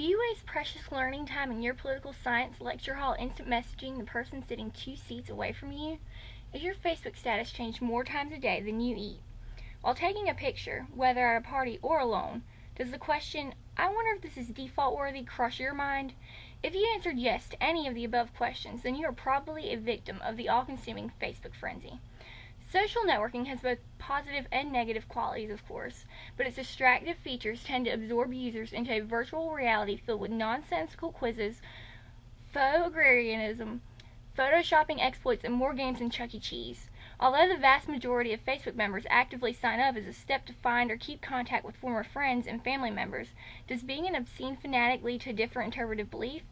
Do you waste precious learning time in your political science lecture hall instant messaging the person sitting 2 seats away from you? Is your Facebook status changed more times a day than you eat? While taking a picture, whether at a party or alone, does the question, "I wonder if this is default worthy," cross your mind? If you answered yes to any of the above questions, then you are probably a victim of the all-consuming Facebook frenzy. Social networking has both positive and negative qualities, of course, but its distractive features tend to absorb users into a virtual reality filled with nonsensical quizzes, faux agrarianism, photoshopping exploits, and more games than Chuck E. Cheese. Although the vast majority of Facebook members actively sign up as a step to find or keep contact with former friends and family members, does being an obscene fanatic lead to a different interpretive belief?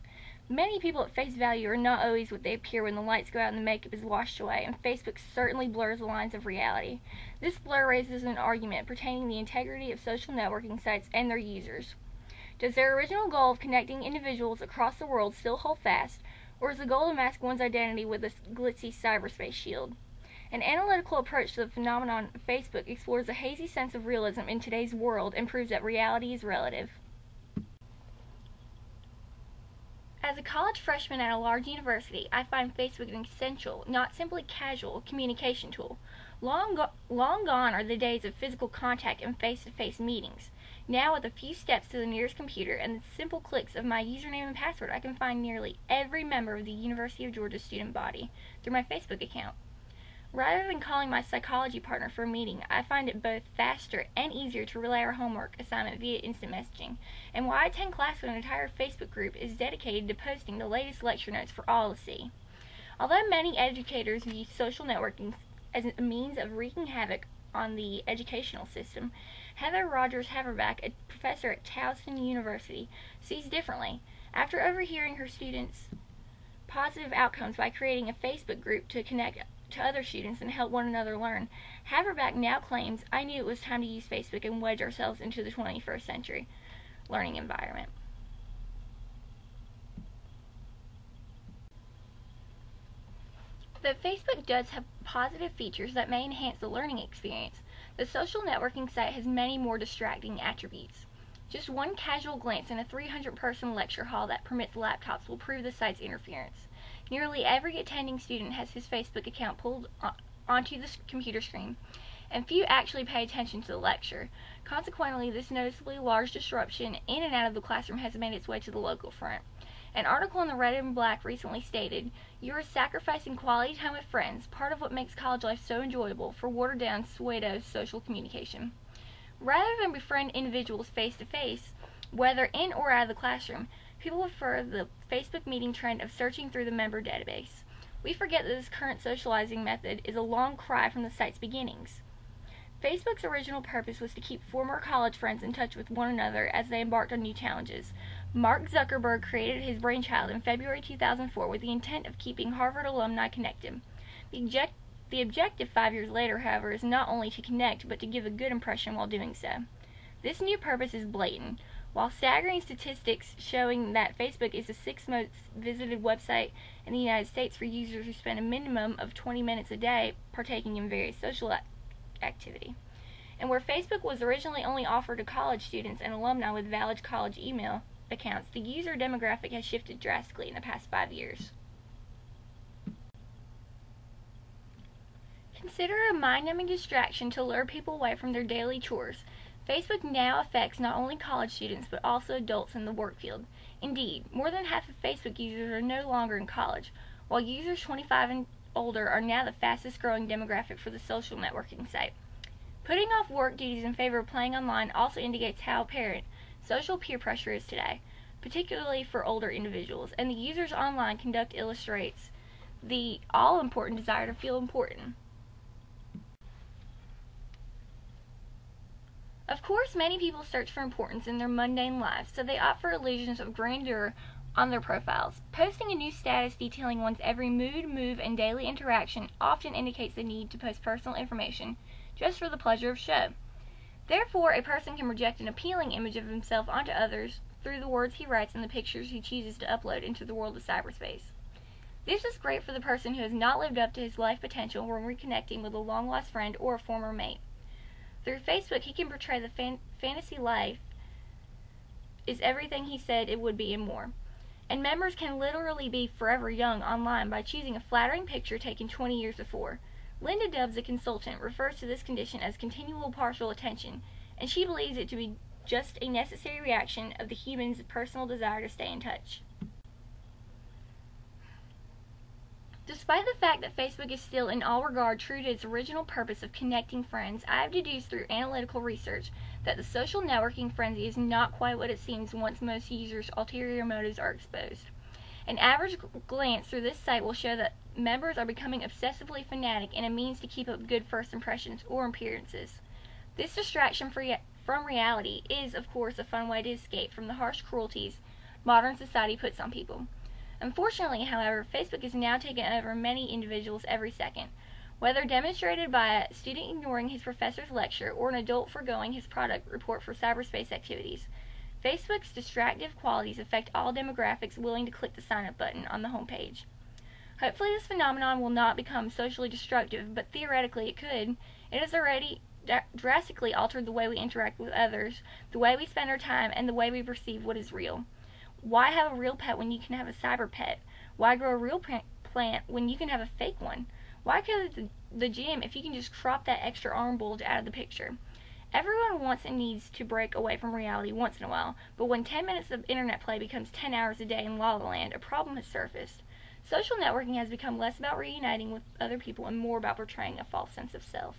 Many people at face value are not always what they appear when the lights go out and the makeup is washed away, and Facebook certainly blurs the lines of reality. This blur raises an argument pertaining to the integrity of social networking sites and their users. Does their original goal of connecting individuals across the world still hold fast, or is the goal to mask one's identity with a glitzy cyberspace shield? An analytical approach to the phenomenon of Facebook explores a hazy sense of realism in today's world and proves that reality is relative. As a college freshman at a large university, I find Facebook an essential, not simply casual, communication tool. Long gone are the days of physical contact and face-to-face meetings. Now, with a few steps to the nearest computer and the simple clicks of my username and password, I can find nearly every member of the University of Georgia student body through my Facebook account. Rather than calling my psychology partner for a meeting, I find it both faster and easier to relay our homework assignment via instant messaging, and why I attend class with an entire Facebook group is dedicated to posting the latest lecture notes for all to see. Although many educators view social networking as a means of wreaking havoc on the educational system, Heather Rogers Haverback, a professor at Towson University, sees differently. After overhearing her students' positive outcomes by creating a Facebook group to connect to other students and help one another learn, Haverback now claims, "I knew it was time to use Facebook and wedge ourselves into the 21st century learning environment." Though Facebook does have positive features that may enhance the learning experience, the social networking site has many more distracting attributes. Just one casual glance in a 300-person lecture hall that permits laptops will prove the site's interference. Nearly every attending student has his Facebook account pulled onto the computer screen, and few actually pay attention to the lecture. Consequently, this noticeably large disruption in and out of the classroom has made its way to the local front. An article in the Red and Black recently stated, "You are sacrificing quality time with friends, part of what makes college life so enjoyable, for watered-down pseudo social communication." Rather than befriend individuals face-to-face, whether in or out of the classroom, people prefer the Facebook meeting trend of searching through the member database. We forget that this current socializing method is a long cry from the site's beginnings. Facebook's original purpose was to keep former college friends in touch with one another as they embarked on new challenges. Mark Zuckerberg created his brainchild in February 2004 with the intent of keeping Harvard alumni connected. The objective 5 years later, however, is not only to connect, but to give a good impression while doing so. This new purpose is blatant. While staggering statistics showing that Facebook is the 6th most visited website in the United States for users who spend a minimum of 20 minutes a day partaking in various social activity, and where Facebook was originally only offered to college students and alumni with valid college email accounts, the user demographic has shifted drastically in the past 5 years. Consider it a mind-numbing distraction to lure people away from their daily chores. Facebook now affects not only college students, but also adults in the work field. Indeed, more than half of Facebook users are no longer in college, while users 25 and older are now the fastest growing demographic for the social networking site. Putting off work duties in favor of playing online also indicates how apparent social peer pressure is today, particularly for older individuals, and the user's online conduct illustrates the all-important desire to feel important. Of course, many people search for importance in their mundane lives, so they opt for illusions of grandeur on their profiles. Posting a new status detailing one's every mood, move, and daily interaction often indicates the need to post personal information just for the pleasure of show. Therefore, a person can project an appealing image of himself onto others through the words he writes and the pictures he chooses to upload into the world of cyberspace. This is great for the person who has not lived up to his life potential when reconnecting with a long-lost friend or a former mate. Through Facebook, he can portray the fantasy life is everything he said it would be and more. And members can literally be forever young online by choosing a flattering picture taken 20 years before. Linda Doves, a consultant, refers to this condition as continual partial attention, and she believes it to be just a necessary reaction of the human's personal desire to stay in touch. Despite the fact that Facebook is still in all regard true to its original purpose of connecting friends, I have deduced through analytical research that the social networking frenzy is not quite what it seems once most users' ulterior motives are exposed. An average glance through this site will show that members are becoming obsessively fanatic in a means to keep up good first impressions or appearances. This distraction from reality is, of course, a fun way to escape from the harsh cruelties modern society puts on people. Unfortunately, however, Facebook is now taking over many individuals every second, whether demonstrated by a student ignoring his professor's lecture or an adult foregoing his product report for cyberspace activities. Facebook's distractive qualities affect all demographics willing to click the sign-up button on the homepage. Hopefully this phenomenon will not become socially destructive, but theoretically it could. It has already drastically altered the way we interact with others, the way we spend our time, and the way we perceive what is real. Why have a real pet when you can have a cyber pet? Why grow a real plant when you can have a fake one? Why go to the gym if you can just crop that extra arm bulge out of the picture? Everyone wants and needs to break away from reality once in a while, but when 10 minutes of internet play becomes 10 hours a day in La La Land, a problem has surfaced. Social networking has become less about reuniting with other people and more about portraying a false sense of self.